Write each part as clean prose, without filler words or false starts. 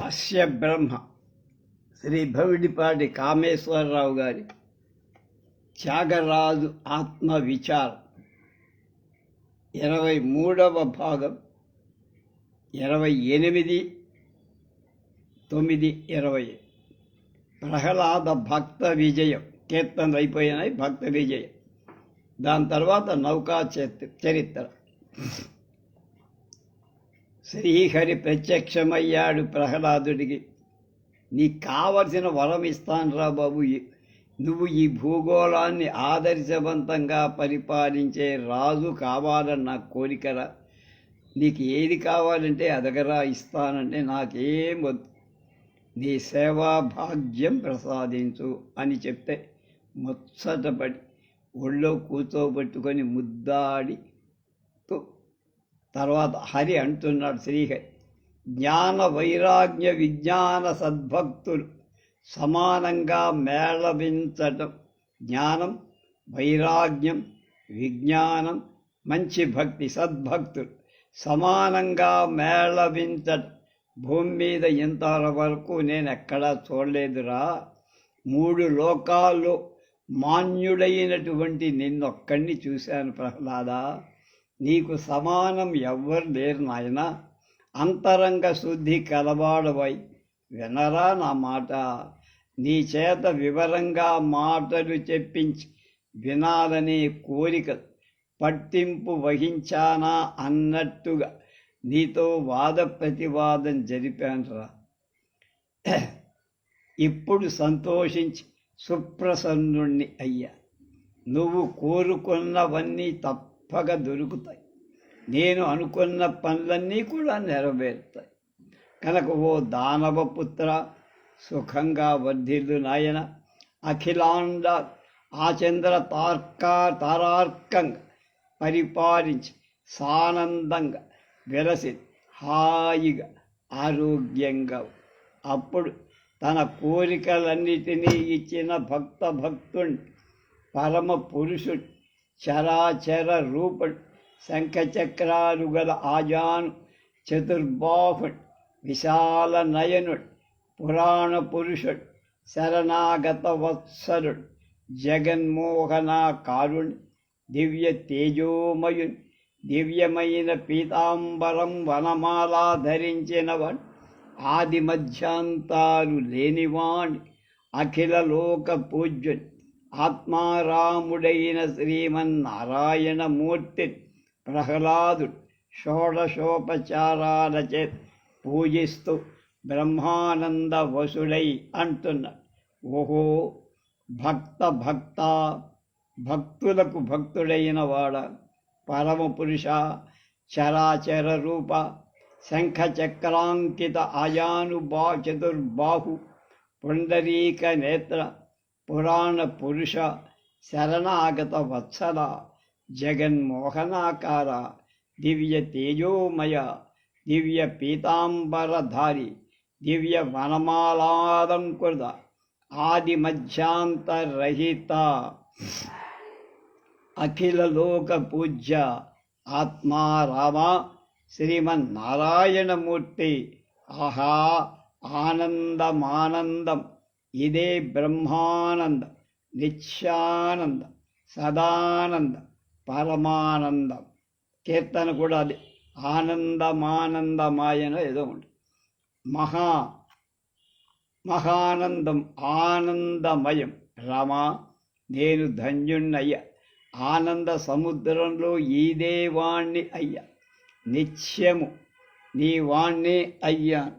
హాస్య బ్రహ్మ శ్రీ భవిడిపాటి కామేశ్వరరావు గారి త్యాగరాజు ఆత్మ విచారం 23వ భాగం 28/9/20 ప్రహ్లాద భక్త విజయం. కీర్తనలు అయిపోయినాయి. భక్త విజయం, దాని తర్వాత నౌకా చరిత్ర. శ్రీహరి ప్రత్యక్షమయ్యాడు ప్రహ్లాదుడికి. నీకు కావలసిన వరం ఇస్తానురా బాబు, నువ్వు ఈ భూగోళాన్ని ఆదర్శవంతంగా పరిపాలించే రాజు కావాలని నా కోరికరా. నీకు ఏది కావాలంటే అదగరా, ఇస్తానంటే నాకేం వద్దు, నీ సేవా భాగ్యం ప్రసాదించు అని చెప్తే ముచ్చటపడి ఒళ్ళో కూర్చోబెట్టుకొని ముద్దాడి తర్వాత హరి అంటున్నాడు. శ్రీహరి జ్ఞాన వైరాగ్య విజ్ఞాన సద్భక్తులు సమానంగా మేళవించటం. జ్ఞానం, వైరాగ్యం, విజ్ఞానం, మంచి భక్తి, సద్భక్తులు సమానంగా మేళవించటం భూమి మీద ఇంతవరకు నేను ఎక్కడా చూడలేదురా. 3 లోకాల్లో మాన్యుడైనటువంటి నిన్నొక్కడిని చూశాను ప్రహ్లాదా. నీకు సమానం ఎవ్వరు లేరు నాయనా. అంతరంగ శుద్ధి కలవాడవై వినరా నా మాట. నీ చేత వివరంగా మాటలు చెప్పించి వినాలనే కోరిక పట్టింపు వహించానా అన్నట్టుగా నీతో వాద ప్రతివాదం జరిపానురా. ఇప్పుడు సంతోషించి సుప్రసన్నుణ్ణి అయ్యా. నువ్వు కోరుకున్నవన్నీ తప్పక దొరుకుతాయి. నేను అనుకున్న పనులన్నీ కూడా నెరవేరుతాయి. కనుక ఓ దానవపుత్ర, సుఖంగా వర్ధిల్లు నాయన. అఖిలాండ ఆచంద్ర తారార్కంగా పరిపాలించి సానందంగా వెలసి హాయిగా ఆరోగ్యంగా. అప్పుడు తన కోరికలన్నిటినీ ఇచ్చిన భక్తుణ్ణి, పరమ పురుషుడు, చరాచర రూపుడు, శంఖచక్రాలు గల ఆజాను చతుర్బాహుడు, విశాల నయనుడు, పురాణ పురుషుడు, శరణాగత వత్సలుడు, జగన్మోహనాకారుణ్ణి, దివ్య తేజోమయుని, దివ్యమైన పీతాంబరం వనమాలా ధరించినవాడు, ఆది మధ్యాంతాలు లేనివాణి, అఖిల లోక పూజ్యుని, ఆత్మారాముడైన శ్రీమన్నారాయణమూర్తి ప్రహ్లాదుడు షోడశోపచారాల చేత పూజిస్తూ బ్రహ్మానంద వసుడై అంటున్నాడు. ఓహో భక్తులకు భక్తుడైన వాడ, పరమపురుష, చరాచర రూప, శంఖచక్రాంకిత చతుర్బాహు, పుండరీక నేత్ర, పురాణ పురుష, శరణాగత వత్సల, జగన్మోహనాకార, దివ్య తేజోమయ, దివ్య పీతాంబరధారి, దివ్య వనమాలాలంకృత, ఆది మధ్యాంతరహిత, అఖిల లోక పూజ్య, ఆత్మారామ శ్రీమన్నారాయణమూర్తి. ఆహా ఆనందమానందం, ఇదే బ్రహ్మానందం, నిత్యానందం, సదానందం, పరమానందం. కీర్తన కూడా అది ఆనందమానందమాయన ఏదో ఉంటుంది. మహానందం, ఆనందమయం. రామా నేను ధన్యుణ్ణయ్యా, ఆనంద సముద్రంలో ఈదే వాణ్ణి అయ్యా, నిత్యము నీ వాణ్ణి అయ్యాను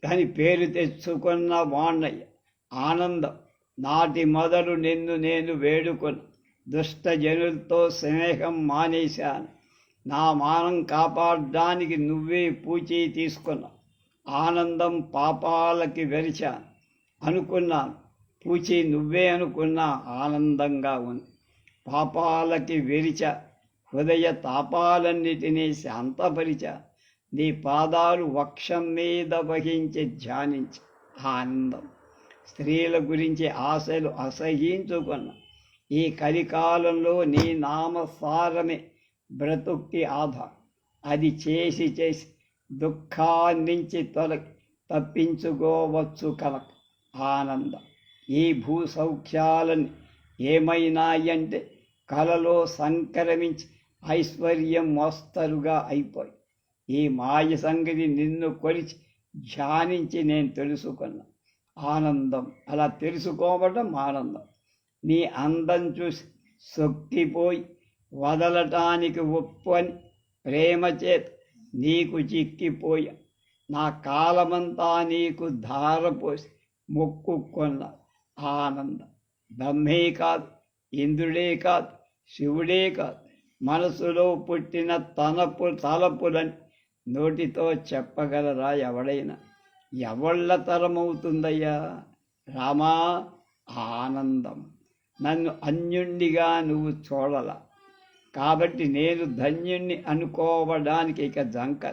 అని పేరు తెచ్చుకున్న వాణ్ణయ్య. ఆనందం నాటి మొదలు నిన్ను నేను వేడుకొని దుష్టజనులతో స్నేహం మానేశాను. నా మానం కాపాడడానికి నువ్వే పూచీ తీసుకున్నావు. ఆనందం పాపాలకి వెరిచాను అనుకున్నాను, పూచి నువ్వే అనుకున్నా. ఆనందంగా ఉంది. పాపాలకి వెరిచ, హృదయ తాపాలన్నిటినీ శాంతపరిచ, నీ పాదాలు వక్షం మీద వహించి ధ్యానించి ఆనందం. స్త్రీల గురించి ఆశలు అసహించుకున్న ఈ కలికాలంలో నీ నామసారమే బ్రతుక్కి ఆధారం. అది చేసి దుఃఖాన్నించి తప్పించుకోవచ్చు కనుక ఆనందం. ఈ భూ సౌఖ్యాలని ఏమైనాయంటే కలలో సంక్రమించి ఐశ్వర్యం మోస్తరుగా అయిపోయి ఈ మాయ సంగతి నిన్ను కొలిచి ధ్యానించి నేను తెలుసుకున్నా ఆనందం. అలా తెలుసుకోవడం ఆనందం. నీ అందం చూసి సొక్కిపోయి వదలటానికి ఒప్పు అని ప్రేమ చేత నీకు చిక్కిపోయా. నా కాలమంతా నీకు ధారపోసి మొక్కుకొన్న ఆనందం. బ్రహ్మే కాదు, ఇంద్రుడే కాదు, శివుడే కాదు, మనసులో పుట్టిన తలపులని నోటితో చెప్పగలరా ఎవడైనా? ఎవళ్ళ తరమవుతుందయ్యా? రామా, ఆనందం. నన్ను అన్యుణ్ణిగా నువ్వు చూడల కాబట్టి నేను ధన్యుణ్ణి అనుకోవడానికి ఇక జంక.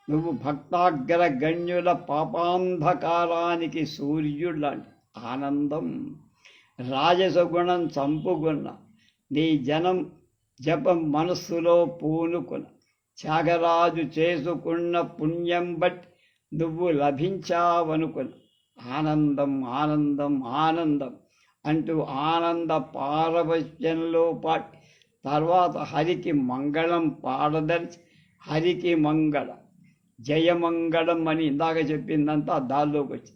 నువ్వు భక్తాగ్ర గణ్యుల పాపాంధకారానికి సూర్యులాంటి ఆనందం. రాజసగుణం చంపుకున్న నీ జపం మనస్సులో పూనుకున్న త్యాగరాజు చేసుకున్న పుణ్యం బట్టి నువ్వు లభించావనుకున్న ఆనందం ఆనందం ఆనందం అంటూ ఆనంద పారవశ్యంలో పాటి తర్వాత హరికి మంగళం పాడదలిచి హరికి మంగళం జయమంగళం అని ఇందాక చెప్పిందంతా దాల్లోకి వచ్చి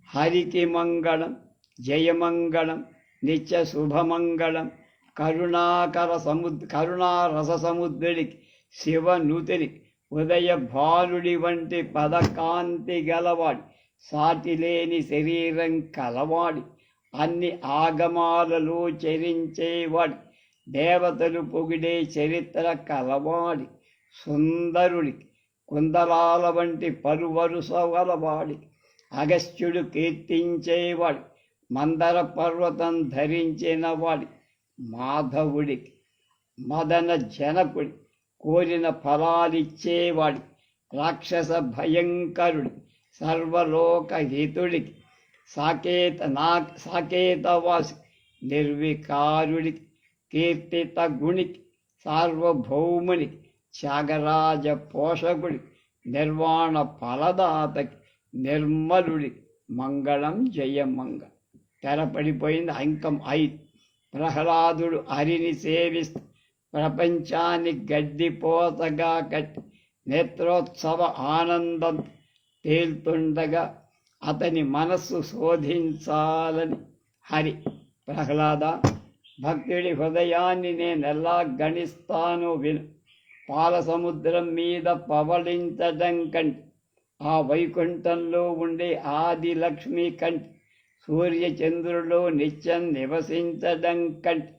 హరికి మంగళం జయమంగళం నిత్య శుభమంగళం కరుణారస సముద్రుడికి శివనూతునికి ఉదయ భానుడి వంటి పదకాంతి గలవాడి సాటిలేని శరీరం కలవాడి అన్ని ఆగమాలలో చరించేవాడి దేవతలు పొగిడే చరిత్ర కలవాడి సుందరుడికి కుందలాల వంటి పలువరుస గలవాడి అగస్త్యుడు కీర్తించేవాడి మందర పర్వతం ధరించిన వాడి మాధవుడికి మదన జనకుడి కోరిన ఫలాలిచ్చేవాడి రాక్షస భయంకరుడి సర్వలోక హితుడికి సాకేతవాసి నిర్వికారుడికి కీర్తిత గుణికి సార్వభౌమునికి త్యాగరాజ పోషకుడికి నిర్వాణ ఫలదాతకి నిర్మలుడికి మంగళం జయమంగ. తెరపడిపోయింది అంకం 5. ప్రహ్లాదుడు హరిని సేవిస్తూ ప్రపంచాన్ని గడ్డిపోతగా కట్టి నేత్రోత్సవ ఆనందం తేల్తుండగా అతని మనస్సు శోధించాలని హరి ప్రహ్లాద భక్తుడి హృదయాన్ని నేనెలా గణిస్తానో విను. పాల సముద్రం మీద పవళించడం కంటే ఆ వైకుంఠంలో ఉండే ఆది లక్ష్మి కంటే సూర్యచంద్రులో నిత్యం నివసించడం కంటే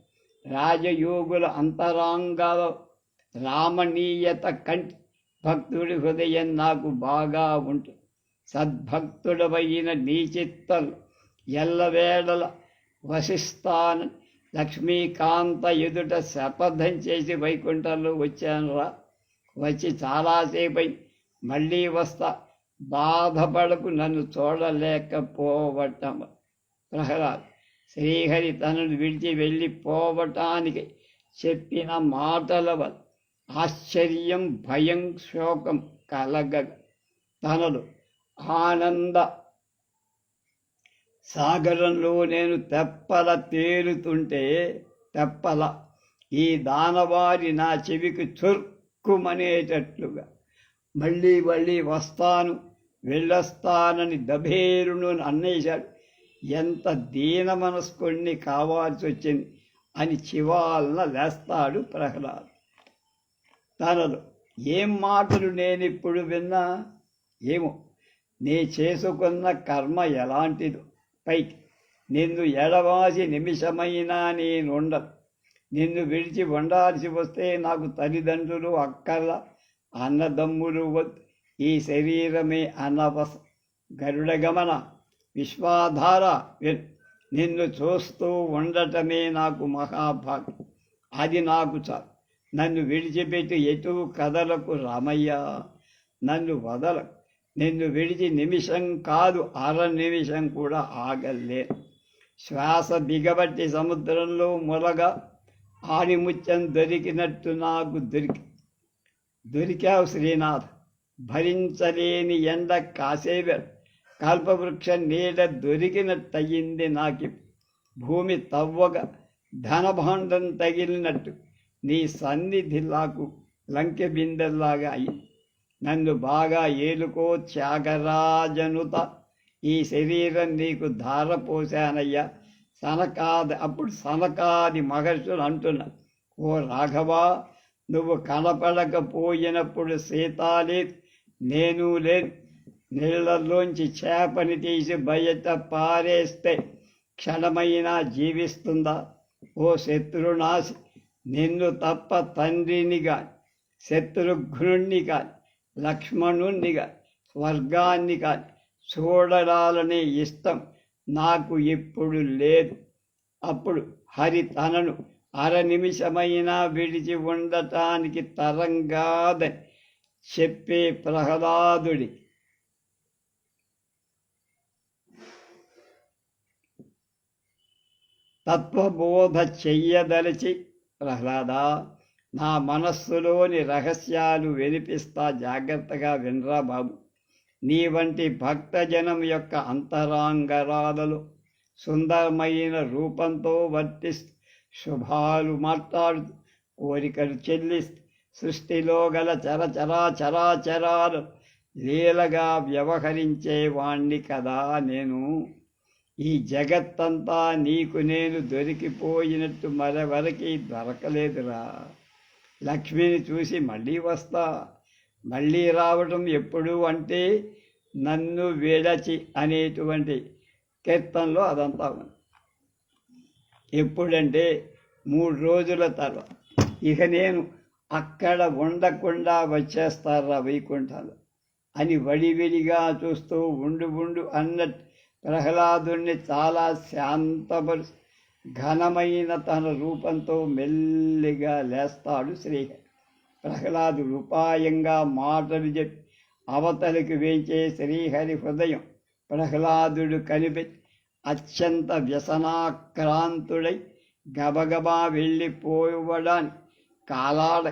రాజయోగుల అంతరాంగాల రామణీయత కంటే భక్తుడి హృదయం నాకు బాగా ఉంటుంది. సద్భక్తుడవైన నీ చిత్తలు ఎల్లవేళల వసిస్తాను. లక్ష్మీకాంత ఎదుట శపథం చేసి వైకుంఠంలో వచ్చానురా. వచ్చి చాలాసేపై మళ్ళీ వస్తా. బాధపడకు, నన్ను చూడలేకపోవటం. ప్రహ్లాద్ శ్రీహరి తనను విడిచి వెళ్ళిపోవటానికి చెప్పిన మాటల వల్ల ఆశ్చర్యం భయం శోకం కలగ తనలు ఆనంద సాగరంలో నేను తెప్పల తేలుతుంటే ఈ దానవారి నా చెవికి చురుక్కుమనేటట్లుగా మళ్ళీ వస్తాను వెళ్ళొస్తానని దభేరును అన్నేశాడు. ఎంత దీన మనస్కుణ్ణి కావాల్సి వచ్చింది అని చివాలన లేస్తాడు ప్రహ్లాద్. తనలో ఏం మాటలు నేనిప్పుడు విన్నా ఏమో, నీ చేసుకున్న కర్మ ఎలాంటిదో. పైకి నిన్ను ఎడవాసి నిమిషమైనా నేనుండను. నిన్ను విడిచి ఉండాల్సి వస్తే నాకు తల్లిదండ్రులు అక్కర్ల, అన్నదమ్ములు వద్దు. ఈ శరీరమే అనవస. గరుడ గమన విశ్వాధార విను. నిన్ను చూస్తూ ఉండటమే నాకు మహాభాగ్యం. అది నాకు చాలు. నన్ను విడిచిపెట్టి ఎటు కదలకు రామయ్య. నన్ను వదలకు. నిన్ను విడిచి నిమిషం కాదు, అర నిమిషం కూడా ఆగలేను. శ్వాస బిగబట్టి సముద్రంలో ములగా ఆణిముత్యం దొరికినట్టు నాకు దొరికావు శ్రీనాథ్. భరించలేని ఎండ కాసేవేళ కల్పవృక్ష నీడ దొరికినట్టయింది నాకి. భూమి తవ్వగా ధనభాండం తగిలినట్టు నీ సన్నిధి నాకు లంకె బిందెల్లాగా అయ్యి. నన్ను బాగా ఏలుకో త్యాగరాజనుత, ఈ శరీరం నీకు ధారపోశానయ్యా. అప్పుడు సనకాది మహర్షులు అంటున్నా, ఓ రాఘవా, నువ్వు కనపడకపోయినప్పుడు సీతాలే నేను లేను. నీళ్లలోంచి చేపని తీసి బయట పారేస్తే క్షణమైనా జీవిస్తుందా? ఓ శత్రునాశి, నిన్ను తప్ప తండ్రిని కాని, శత్రుఘ్నుణ్ణి కాని, లక్ష్మణుణ్ణి కాని, స్వర్గాన్ని కాని చూడాలనే ఇష్టం నాకు ఇప్పుడు లేదు. అప్పుడు హరి తనను నిమిషమైనా విడిచి ఉండటానికి తరంగాదని చెప్పే ప్రహ్లాదుడి తత్వబోధ చెయ్యదలిచి, ప్రహ్లాద, నా మనస్సులోని రహస్యాలు వినిపిస్తా, జాగ్రత్తగా వినరా బాబు. నీ వంటి భక్తజనం యొక్క అంతరాంగరాలలో సుందరమైన రూపంతో వర్తిస్తూ శుభాలు మాట్లాడుతూ కోరికలు చెల్లిస్తూ సృష్టిలో గల చరాచరాలు లీలగా వ్యవహరించేవాణ్ణి కదా నేను. ఈ జగత్తంతా నీకు నేను దొరికిపోయినట్టు మరెవరికి దొరకలేదురా. లక్ష్మిని చూసి మళ్ళీ వస్తా. మళ్ళీ రావటం ఎప్పుడు అంటే నన్ను విడచి అనేటువంటి కీర్తనలో అదంతా ఉంది. ఎప్పుడంటే 3 రోజుల తర్వాత. ఇక నేను అక్కడ ఉండకుండా వచ్చేస్తారా వైకుంఠాలు అని వడివిడిగా చూస్తూ ఉండు అన్నట్టు ప్రహ్లాదుణ్ణి చాలా శాంతపరుస్తూ ఘనమైన తన రూపంతో మెల్లిగా లేస్తాడు శ్రీహరి. ప్రహ్లాదుడు ఉపాయంగా మాటలు చెప్పి అవతలికి వేచే శ్రీహరి హృదయం ప్రహ్లాదుడు కనిపెట్టి అత్యంత వ్యసనాక్రాంతుడై గబగబా వెళ్ళిపోవడానికి కాలాడ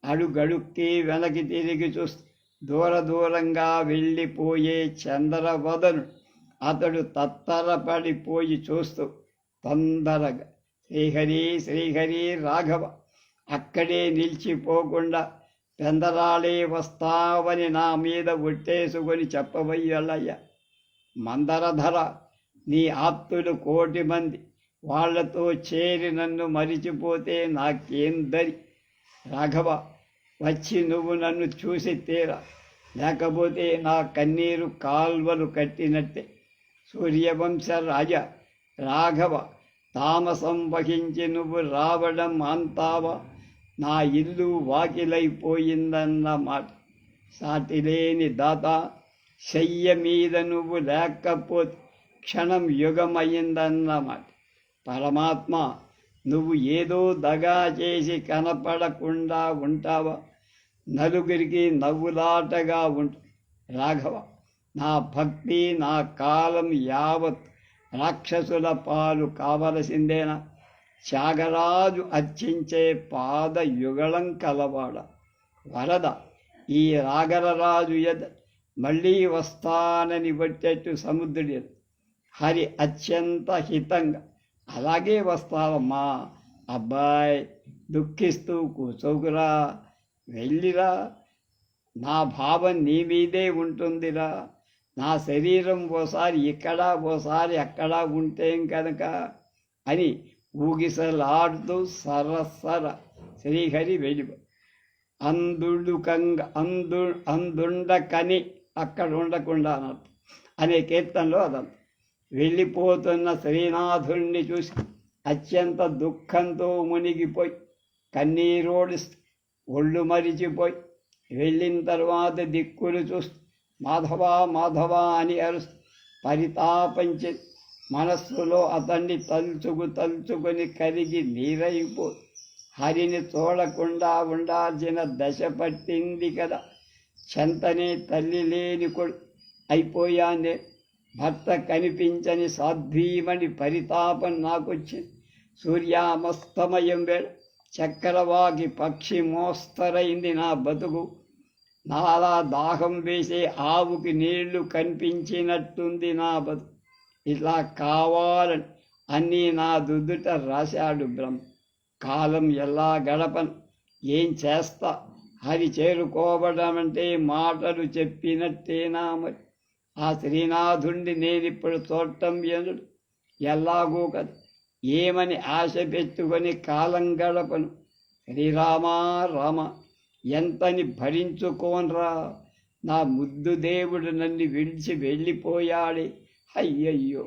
అడుగడుక్కి వెనక్కి తిరిగి చూస్తూ దూరంగా వెళ్ళిపోయే చంద్రవదను అతడు తత్తరపడిపోయి చూస్తూ తొందరగా శ్రీహరి రాఘవ, అక్కడే నిలిచిపోకుండా పెందరాళే వస్తావని నా మీద ఒట్టేసుకొని చెప్పవయ్యలయ్య. మందరధర, నీ ఆప్తులు 1,000,000 మంది, వాళ్లతో చేరి నన్ను మరిచిపోతే నాకేం దరి. రాఘవ, వచ్చి నువ్వు నన్ను చూసి తీరా, లేకపోతే నా కన్నీరు కాల్వలు కట్టినట్టే. సూర్యవంశ రాజా రాఘవ, తామసం వహించి నువ్వు రావడం అంతావా? నా ఇల్లు వాకిలైపోయిందన్న మాట. సాటిలేని దాత, శయ్య మీద నువ్వు లేకపోతే క్షణం యుగమయ్యిందన్నమాట. పరమాత్మ, నువ్వు ఏదో దగా చేసి కనపడకుండా ఉంటావా? నలుగురికి నవ్వులాటగా ఉంటు. రాఘవ, నా భక్తి నా కాలం యావత్ రాక్షసుల పాలు కావలసిందేనా? త్యాగరాజు అర్చించే పాద యుగళం కలవాడ. వరద, ఈ రాగరరాజు ఎద మళ్ళీ వస్తానని వచ్చేట్టు సముద్రుడు హరి అత్యంత హితంగా, అలాగే వస్తావమ్మా అబ్బాయి, దుఃఖిస్తూ కూర్చోకురా, వెళ్ళిరా. నా భావం నీ మీదే ఉంటుందిరా. నా శరీరం ఓసారి ఇక్కడ ఓసారి అక్కడ ఉంటేం కనుక అని ఊగిసలాడుతూ సరసర శ్రీహరి వెళ్ళిపో. అందుండకని అక్కడ ఉండకుండా అన్నట్టు అనే కీర్తనలో అదంతా. వెళ్ళిపోతున్న శ్రీనాథుణ్ణి చూసి అత్యంత దుఃఖంతో మునిగిపోయి కన్నీరోడిస్తూ ఒళ్ళు మరిచిపోయి వెళ్ళిన తర్వాత దిక్కులు చూస్తూ మాధవా మాధవా అని అరుస్తూ పరితాపంచి మనస్సులో అతన్ని తలుచుకొని కరిగి నీరైపో. హరిని చూడకుండా ఉండాల్సిన దశ పట్టింది కదా. చెంతనే తల్లి లేని కొడు అయిపోయానే. భర్త కనిపించని సాధ్వీమని పరితాపం నాకొచ్చింది. సూర్యామస్తమయం వేళ చక్రవాకి పక్షి మోస్తరైంది నా బతుకు. నాలా దాహం వేసే ఆవుకి నీళ్లు కనిపించినట్టుంది నా బతుకు. ఇట్లా కావాలని అన్నీ నా దుద్దుట రాశాడు బ్రహ్మ. కాలం ఎలా గడపను, ఏం చేస్తా, హరి చేరుకోవడమంటే మాటలు చెప్పినట్టేనా మరి. ఆ శ్రీనాథుణ్ణి నేనిప్పుడు చూడటం ఎదుడు ఎలాగూ కదా, ఏమని ఆశ పెట్టుకొని కాలం గడపను. శ్రీరామా రామ, ఎంతని భరించుకోనరా, నా ముద్దు దేవుడు నన్ను విడిచి వెళ్ళిపోయాడే. అయ్యయ్యో,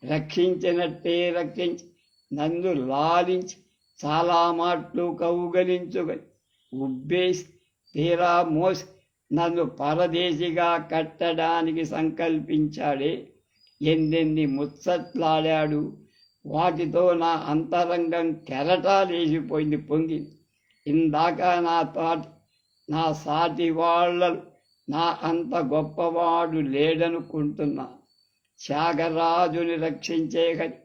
రక్షించినట్టే రక్షించి నన్ను లాలించి చాలా మాటలు కౌగలించుకొని ఉబ్బేసి తీరా మోసి నన్ను పరదేశిగా కట్టడానికి సంకల్పించాడే. ఎన్నెన్ని ముచ్చట్లాడాడు, వాటితో నా అంతరంగం కెరటాలేసిపోయింది, పొంగింది. ఇందాక నా సాటి వాళ్ళు నా అంత గొప్పవాడు లేడనుకుంటున్నా. త్యాగరాజుని రక్షించే హరి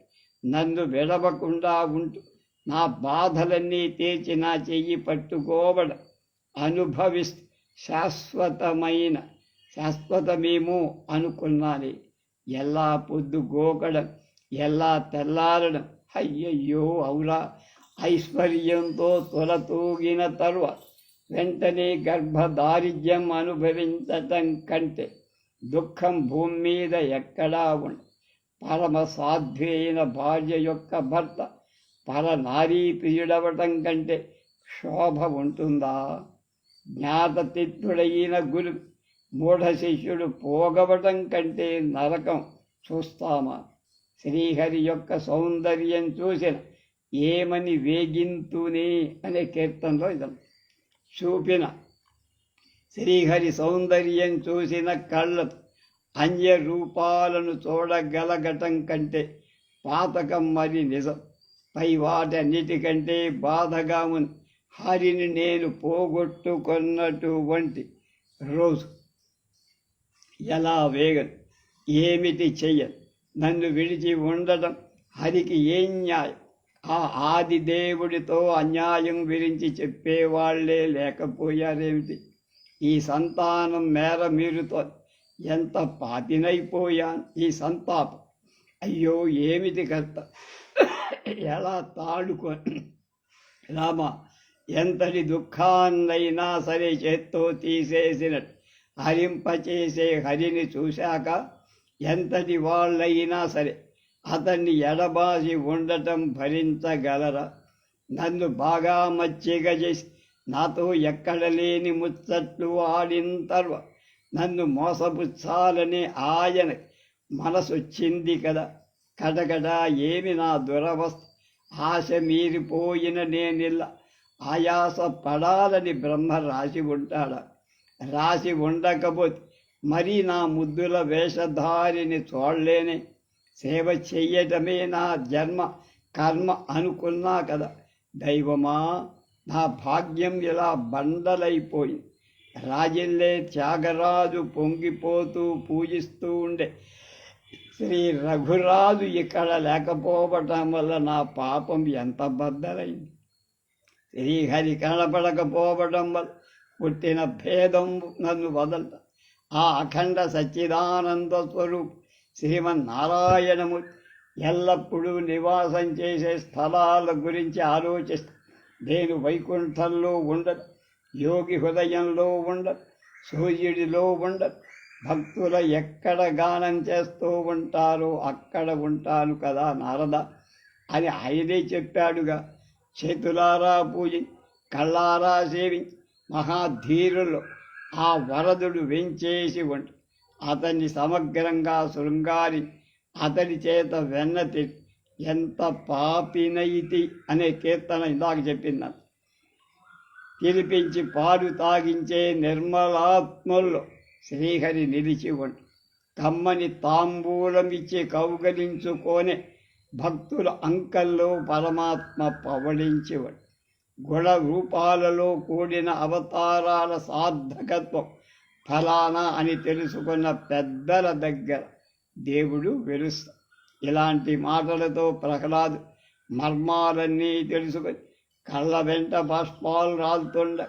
నన్ను విడవకుండా ఉంటూ నా బాధలన్నీ తీర్చి నా చెయ్యి పట్టుకోవడం అనుభవిస్తూ శాశ్వతమేమో అనుకున్నాను. ఎలా పొద్దు గోకడం, ఎలా తెల్లారడం. అయ్యయ్యో అవురా, ఐశ్వర్యంతో తొలతూగిన తరువాత వెంటనే గర్భదారిద్ర్యం అనుభవించటం కంటే దుఃఖం భూమి మీద ఎక్కడా ఉండ. పరమ సాధ్వైన భార్య యొక్క భర్త పరనారీ ప్రియుడవటం కంటే శోభ ఉంటుందా? జ్ఞాతతిత్తుడైన గురు మూఢ శిష్యుడు పోగవటం కంటే నరకం చూస్తామా? శ్రీహరి యొక్క సౌందర్యం చూసిన ఏమని వేగింతునే అనే కీర్తనలో ఇదం చూపిన శ్రీహరి సౌందర్యం చూసిన కళ్ళతో అన్య రూపాలను చూడగలగటం కంటే పాతకం మరి నిజం. పై వాటన్నిటికంటే బాధగా ఉంది హరిని నేను పోగొట్టుకున్నటువంటి రోజు. ఎలా వేగను, ఏమిటి చెయ్యను, నన్ను విడిచి ఉండటం హరికి ఏం న్యాయం? ఆ ఆది దేవుడితో అన్యాయం గురించి చెప్పేవాళ్లే లేకపోయారేమిటి? ఈ సంతానం మేర మీరుతో ఎంత పాతినైపోయాను. ఈ సంతాపం అయ్యో ఏమిటి కర్త, ఎలా తాడుకొని రామ, ఎంతటి దుఃఖాన్నైనా సరే చేత్తో తీసేసినట్టు హరింపచేసే హరిని చూశాక ఎంతటి వాళ్ళైనా సరే అతన్ని ఎడబాసి ఉండటం భరించగలరా? నన్ను బాగా మచ్చిగా చేసి నాతో ఎక్కడ లేని ముచ్చట్లు ఆడిన తర్వాత నన్ను మోసపుచ్చాలని ఆయన మనసొచ్చింది కదా. కడగడ ఏమి నా దురవస్థ, ఆశ మీరిపోయిన నేనిల్ల ఆయాస పడాలని బ్రహ్మ రాసి ఉంటాడా? రాసి ఉండకపోతే మరీ నా ముద్దుల వేషధారిని చూడలేనే. సేవ చెయ్యటమే నా జన్మ కర్మ అనుకున్నా కదా. దైవమా, నా భాగ్యం ఇలా బండలైపోయింది. రాజిల్లే త్యాగరాజు పొంగిపోతూ పూజిస్తూ ఉండే శ్రీ రఘురాజు ఇక్కడ లేకపోవటం వల్ల నా పాపం ఎంత బద్దలైంది. శ్రీహరి కనపడకపోవడం వల్ల పుట్టిన భేదం నన్ను వదలట. ఆ అఖండ సచ్చిదానంద స్వరూప్ శ్రీమన్నారాయణమూర్తి ఎల్లప్పుడూ నివాసం చేసే స్థలాల గురించి ఆలోచిస్తా. నేను వైకుంఠంలో ఉండదు, యోగి హృదయంలో ఉండదు, సూర్యుడిలో ఉండదు. భక్తుల ఎక్కడ గానం చేస్తూ ఉంటారో అక్కడ ఉంటాను కదా నారద అని ఆయనే చెప్పాడుగా. చేతులారా పూజించి కళ్ళారా సేవించి మహాధీరులు ఆ వరదుడు వెంచేసి ఉంట అతన్ని సమగ్రంగా శృంగారి అతడి చేత వెన్నతి ఎంత పాపినైతి అనే కీర్తన ఇందాక చెప్పింది. పిలిపించి పాలు తాగించే నిర్మలాత్మల్లో శ్రీహరి నిలిచి ఉంట కమ్మని తాంబూలమిచ్చి కౌగలించుకొనే భక్తుల అంకల్లో పరమాత్మ పవళించి ఉంట గుణ రూపాలలో కూడిన అవతారాల సార్థకత్వం ఫలానా అని తెలుసుకున్న పెద్దల దగ్గర దేవుడు వెలుస్తా. ఇలాంటి మాటలతో ప్రహ్లాదు మర్మాలన్నీ తెలుసుకొని కళ్ళ వెంట బాష్పాలు రాలుతుండ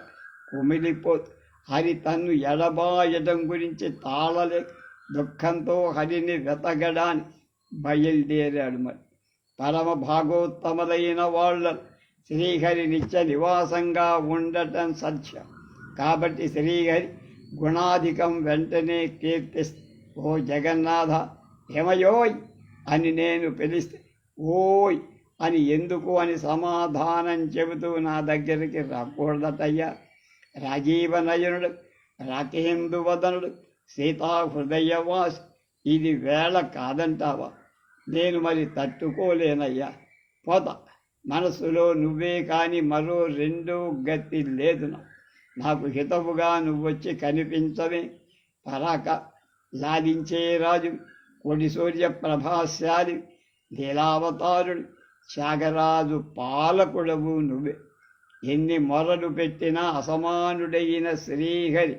కుమిలిపోతూ హరి తన్ను ఎడబాయటం గురించి తాళలేక దుఃఖంతో హరిని వెతకడానికి బయలుదేరాడు. మరి పరమ భాగోత్తములైన వాళ్ళ శ్రీహరి నిత్య నివాసంగా ఉండటం సత్యం. కాబట్టి శ్రీహరి గుణాధికం వెంటనే కీర్తిస్తే, ఓ జగన్నాథ ఏమయోయ్ అని నేను పిలిస్తే ఓయ్ అని ఎందుకు అని సమాధానం చెబుతూ నా దగ్గరికి రాకూడదటయ్యా. రాజీవనయనుడు, రాకేందువదనుడు, సీతా హృదయవాసి, ఇది వేళ కాదంటావా? నేను మరి తట్టుకోలేనయ్యా. పోత మనసులో నువ్వే కాని మరో రెండో గతి లేదు. నాకు హితవుగా నువ్వొచ్చి కనిపించవే. పరాక లాలించే రాజు, కొడి సూర్య ప్రభాశాలి, లీలావతారుడు, త్యాగరాజు పాలకుడవు నువ్వే. ఎన్ని మొరలు పెట్టినా అసమానుడైన శ్రీహరి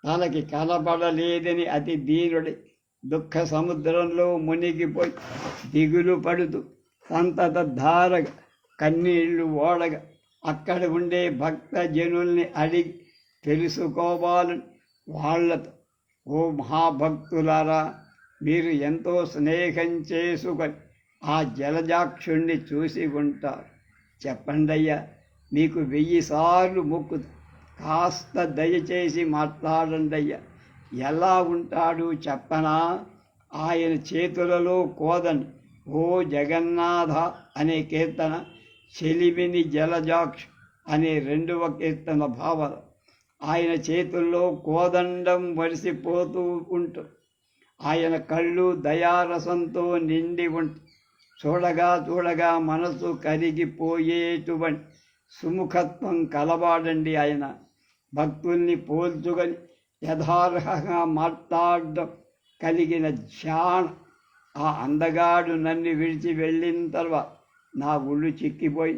తనకి కనబడలేదని అతి దీనుడై దుఃఖ సముద్రంలో మునిగిపోయి దిగులు పడుతూ సంతత ధారగా కన్నీళ్లు ఓడగా అక్కడ ఉండే భక్త జనుల్ని అడిగి తెలుసుకోవాలని వాళ్లతో, ఓ మహాభక్తులారా, మీరు ఎంతో స్నేహం చేసుకొని ఆ జలజాక్షుణ్ణి చూసి ఉంటారు. చెప్పండయ్యా, మీకు 1000 సార్లు మొక్కుతూ కాస్త దయచేసి మాట్లాడండయ్యా. ఎలా ఉంటాడు చెప్పనా? ఆయన చేతులలో కోదని ఓ జగన్నాథ అనే కీర్తన, చెలిమిని జలజాక్ష అనే 2వ కీర్తన భావన. ఆయన చేతుల్లో కోదండం వరిసిపోతూ ఉంటుంది. ఆయన కళ్ళు దయారసంతో నిండి ఉంటాయి. చూడగా చూడగా మనసు కరిగిపోయేటువంటి సుముఖత్వం కలవాడండి ఆయన. భక్తుల్ని పోల్చుకొని యథార్హంగా మాట్లాడడం కలిగిన ధ్యానం. ఆ అందగాడు నన్ను విడిచి వెళ్ళిన తర్వాత నా ఒళ్ళు చిక్కిపోయి,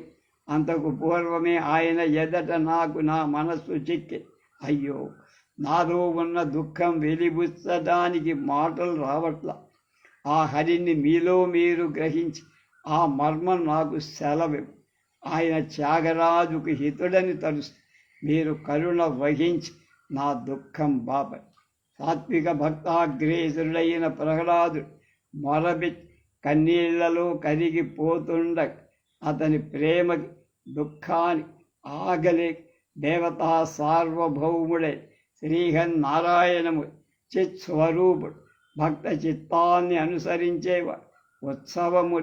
అంతకు పూర్వమే ఆయన ఎదట నాకు నా మనస్సు చిక్కి, అయ్యో నాలో ఉన్న దుఃఖం వెలిబుచ్చడానికి మాటలు రావట్లా. ఆ హరిని మీలో మీరు గ్రహించి ఆ మర్మం నాకు సెలవు. ఆయన త్యాగరాజుకు హితుడని తలుస్తూ మీరు కరుణ వహించి నా దుఃఖం బాపై. సాత్విక భక్తాగ్రేసుడైన ప్రహ్లాదుడు మొరబెట్టి కన్నీళ్లలో కరిగిపోతుండగా అతని ప్రేమకి దుఃఖాన్ని ఆగలేక దేవతా సార్వభౌముడై శ్రీహన్నారాయణము చిత్స్వరూపుడు భక్త చిత్తాన్ని అనుసరించేవాడు. ఉత్సవము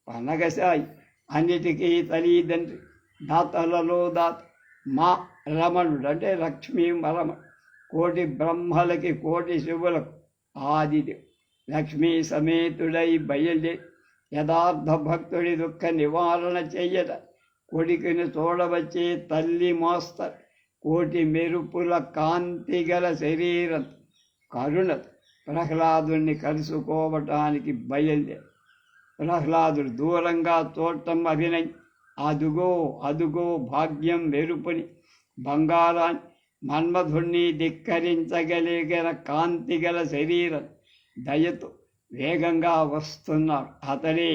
పనగసాయి అన్నిటికీ తల్లిదండ్రి, దాతలలో దాత మా రమణుడు అంటే లక్ష్మీ రమణుడు. కోటి బ్రహ్మలకి కోటి శివులకు ఆదిదేవుడు. లక్ష్మీ సమేతుడై బయలుదేరి యథార్థ భక్తుడి దుఃఖ నివారణ చెయ్యట కొడుకుని చూడవచ్చే తల్లి మోస్తరు. కోటి మెరుపుల కాంతి గల శరీరం కరుణత ప్రహ్లాదుని కలుసుకోవటానికి బయలుదేరి. ప్రహ్లాదుడు దూరంగా చూడటం అభినయం. అదుగో అదుగో భాగ్యం మెరుపుని బంగారాన్ని మన్మధుణ్ణి ధిక్కరించగలిగిన కాంతి గల శరీరం దయతో వేగంగా వస్తున్నాడు. అతడే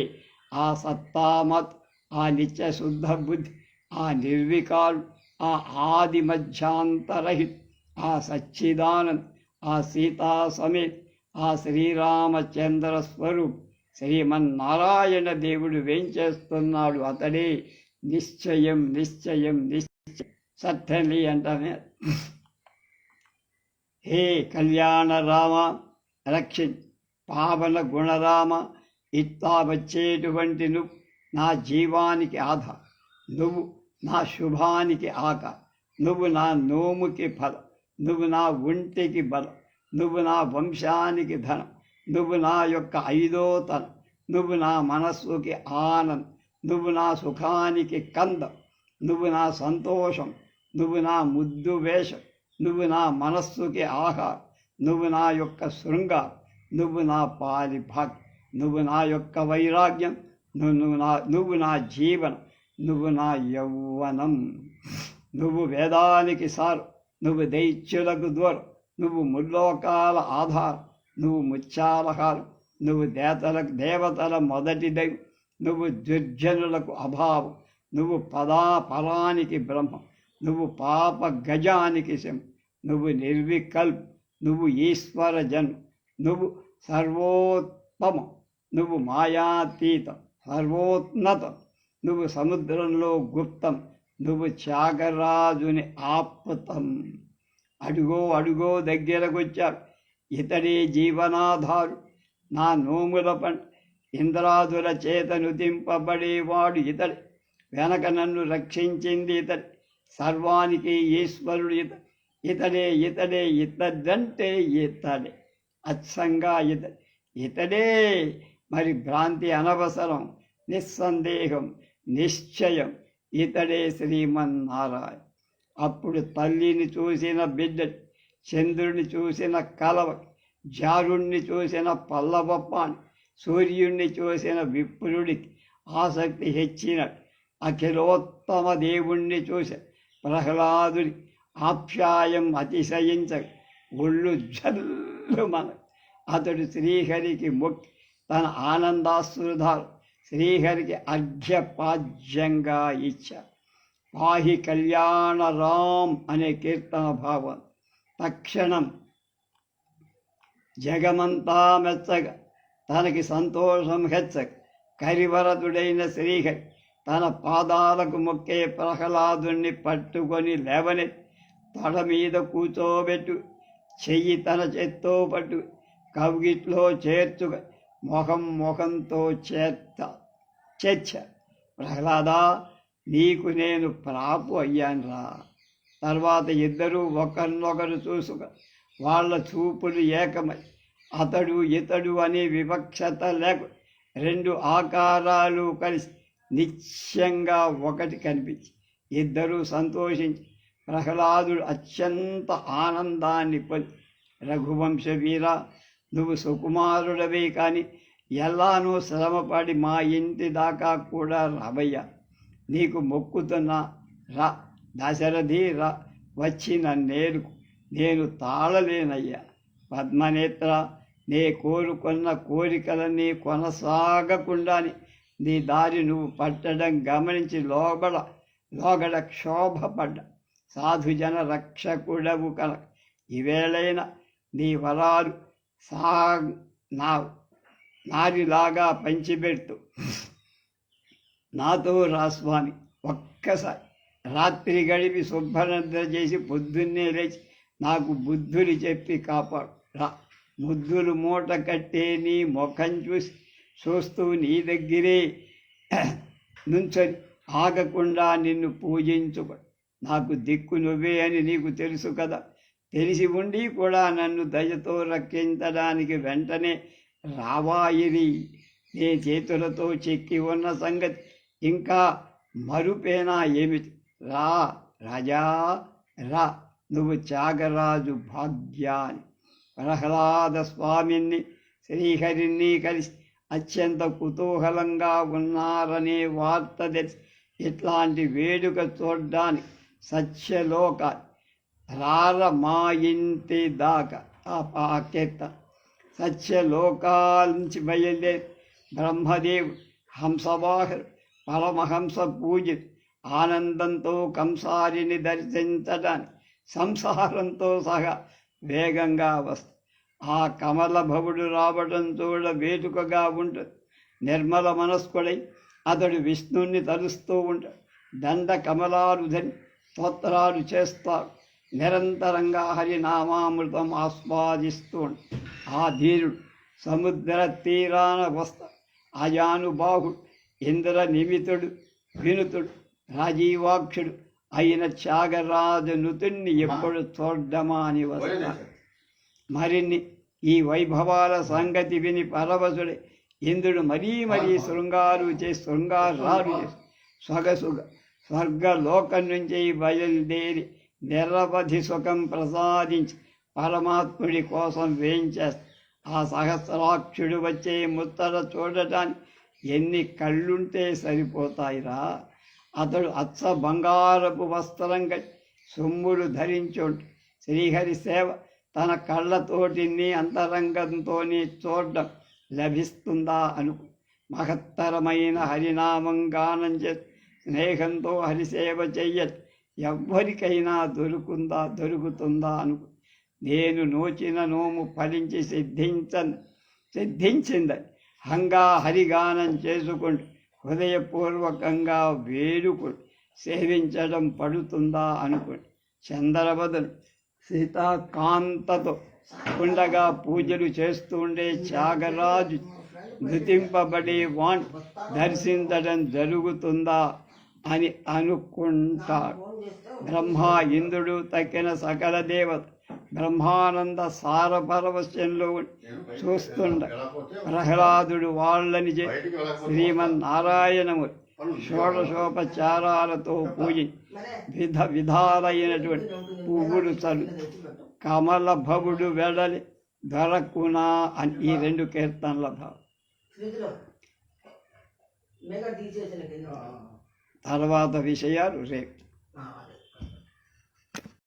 ఆ సత్తామత్, ఆ నిత్య శుద్ధ బుద్ధి, ఆ నిర్వికారు, ఆ ఆది మధ్యాంతరహిత్, ఆ సచ్చిదానంద్, ఆ సీతా సమేత్, ఆ శ్రీరామచంద్ర స్వరూప్ శ్రీమన్నారాయణ దేవుడు వేంచేస్తున్నాడు. అతడే నిశ్చయం నిశ్చయం నిశ్చయం సత్యలి అంటానే. హే కళ్యాణ రామ, రక్షించు పావన గుణరామ, ఇట్లా వచ్చేటువంటి నువ్వు నా జీవానికి ఆధారం, నువ్వు నా శుభానికి ఆకారం, నువ్వు నా నోముకి ఫలం, నువ్వు నా ఒంటికి బలం, నువ్వు నా వంశానికి ధనం, నువ్వు నా యొక్క 5వ తనం, నువ్వు నా మనస్సుకి ఆనందం, నువ్వు నా సుఖానికి కందం, నువ్వు నా సంతోషం, నువ్వు నా ముద్దు వేషం, నువ్వు నా మనస్సుకి ఆహారం, నువ్వు నా యొక్క శృంగారం, నువ్వు నా పాలి భాగ్యం, నువ్వు నా యొక్క వైరాగ్యం, నువ్వు నా జీవనం, నువ్వు నా యౌవనం. నువ్వు వేదానికి సారు, నువ్వు దైత్యులకు దూరం, నువ్వు ముల్లోకాల ఆధారం, నువ్వు ముత్యాలహారం, నువ్వు దేవతల మొదటి దైవం, నువ్వు దుర్జనులకు అభావం, నువ్వు పరానికి బ్రహ్మం, నువ్వు పాప గజానికి శం, నువ్వు నిర్వికల్ప్, నువ్వు ఈశ్వర జన్మ, నువ్వు సర్వోత్తమం, నువ్వు మాయాతీతం, సర్వోన్నతం, నువ్వు సముద్రంలో గుప్తం, నువ్వు త్యాగరాజుని ఆప్తం. అడుగో అడుగో దగ్గరకొచ్చాడు, ఇతడే జీవనాధారు, నా నోముల పంట, ఇంద్రాదుల చేత నుతింపబడేవాడు ఇతడే, వెనక నన్ను రక్షించింది ఇతడే, సర్వానికి ఈశ్వరుడు ఇతడే ఇతడే ఇతడంటే ఇతడే, అచ్చంగా ఇతడే. మరి భ్రాంతి అనవసరం, నిస్సందేహం, నిశ్చయం, ఇతడే శ్రీమన్నారాయణ. అప్పుడు తల్లిని చూసిన బిడ్డ, చంద్రుని చూసిన కలవ, జారుణ్ణి చూసిన పల్లవప్పాని, సూర్యుణ్ణి చూసిన విప్రుడికి ఆసక్తి హెచ్చిన అఖిలోత్తమ దేవుణ్ణి చూసి ప్రహ్లాదుడి ఆప్యాయం అతిశయించ ఒళ్ళు జల్లుమన. అతడు శ్రీహరికి మొక్కి తన ఆనందాశ్రుధాలు శ్రీహరికి అర్ఘ్యపాజ్యంగా ఇచ్చాడు. పాహి కళ్యాణ రామ్ అనే కీర్తన భావం తక్షణం జగమంతా మెచ్చగా, తనకి సంతోషం హెచ్చక, కరివరదుడైన శ్రీహరి తన పాదాలకు మొక్కే ప్రహ్లాదుణ్ణి పట్టుకొని లేవనె, తొడ మీద కూర్చోబెట్టు, చెయ్యి తన చేత్తో పట్టు, కవిగిట్లో చేర్చుగా, మొహంతో చేర్చ. ప్రహ్లాదా, నీకు నేను ప్రాపు అయ్యానురా. తర్వాత ఇద్దరూ ఒకరినొకరు చూసుక, వాళ్ళ చూపులు ఏకమై అతడు ఇతడు అనే వివక్షత లేక రెండు ఆకారాలు కలిసి నిత్యంగా ఒకటి కనిపించి ఇద్దరూ సంతోషించి ప్రహ్లాదుడు అత్యంత ఆనందాన్ని పొంది, రఘువంశ వీర, నువ్వు సుకుమారుడవే కానీ ఎల్లానూ శ్రమపడి మా ఇంటి దాకా కూడా రావయ్యా, నీకు మొక్కుతున్నా రా, దశరథి రా, వచ్చి నన్నేరుకు, నేను తాళలేనయ్యా. పద్మనేత్ర, నే కోరుకున్న కోరికలన్నీ కొనసాగకుండాని నీ దారి నువ్వు పట్టడం గమనించి లోగడ క్షోభపడ్డ సాధుజన రక్షకుడవు కనుక ఈవేళైనా నీ వరాలు నారిలాగా పంచిపెడుతూ నాతో రాస్వామి. ఒక్కసారి రాత్రి గడిపి శుభ్రనిద్ర చేసి పొద్దున్నే లేచి నాకు బుద్ధులు చెప్పి కాపాడు రా. ముద్దులు మూట కట్టే నీ ముఖం చూస్తూ నీ దగ్గరే నుంచొని ఆగకుండా నిన్ను పూజించుకో. నాకు దిక్కు నువ్వే అని నీకు తెలుసు కదా. తెలిసి ఉండి కూడా నన్ను దయతో రక్షించడానికి వెంటనే రావాయిరి. నీ చేతులతో చెక్కి ఉన్న సంగతి ఇంకా మరుపేనా ఏమిటి? రా రాజా రా, నువ్వు త్యాగరాజు భాగ్యాన్ని. ప్రహ్లాద స్వామిని శ్రీహరిని కలిసి అత్యంత కుతూహలంగా ఉన్నారనే వార్త తెలిసి ఇట్లాంటి వేడుక చూడ్డానికి సత్యలోక రార మా ఇంటి దాకా ఆ కీర్తన. సత్యలోకాల్నించి బయలుదేరి బ్రహ్మదేవుడు హంసవాహరు పరమహంస పూజిత ఆనందంతో కంసారిని దర్శించడానికి సంసారంతో సహా వేగంగా వస్తుంది. ఆ కమల భవుడు రావడం చూడ వేటుకగా ఉంటుంది. నిర్మల మనస్కుడై అతడు విష్ణుణ్ణి తలుస్తూ ఉంటాడు. దండ కమలాలు ధరి స్తోత్రాలు చేస్తాడు. నిరంతరంగా హరినామామృతం ఆస్వాదిస్తూ ఉంటాడు. ఆ ధీరుడు సముద్ర తీరాన వస్తాడు. అజానుబాహుడు, ఇంద్ర నిమితుడు, వినుతుడు, రాజీవాక్షుడు అయిన త్యాగరాజు నుతుణ్ణి ఎప్పుడు చూడ్డమా అని వస్తాడు. మరిన్ని ఈ వైభవాల సంగతి విని పరవశుడే ఇంద్రుడు మరీ శృంగారు చేసి సొగసుగా స్వర్గలోకం నుంచి బయలుదేరి నిరవధి సుఖం ప్రసాదించి పరమాత్ముడి కోసం వేయించేస్తాడు. ఆ సహస్రాక్షుడు వచ్చే ముత్తర చూడటానికి ఎన్ని కళ్ళుంటే సరిపోతాయిరా. అతడు అచ్చ బంగారపు వస్త్రం కట్టి సొమ్ములు ధరించుంటు శ్రీహరి సేవ తన కళ్ళతోటిని అంతరంగంతోని చూడడం లభిస్తుందా అనుకు మహత్తరమైన హరినామం గానం చేసి స్నేహంతో హరిసేవ చెయ్యట్ ఎవ్వరికైనా దొరుకుతుందా అనుకు నేను నోచిన నోము ఫలించి సిద్ధించిందని హరిగానం చేసుకుంటూ హృదయపూర్వకంగా వేడుకుంటూ సేవించడం పడుతుందా అనుకోండి. చంద్రబదులు సీతాకాంతతో ఉండగా పూజలు చేస్తుండే త్యాగరాజు నృతింపబడే దర్శించడం జరుగుతుందా అని అనుకుంటాడు. బ్రహ్మ ఇంద్రుడు తక్కిన సకల దేవత బ్రహ్మానంద సారపరవశ్యంలో చూస్తుండ ప్రహ్లాదుడు వాళ్ళని శ్రీమన్నారాయణము షోడశోపచారాలతో పూజించి విధాలైనటువంటి పువ్వులు చల్లు కమల భవుడు వెడలి దొరకునా అని ఈ 2 కీర్తనల భావం. తర్వాత విషయాలు రేపు.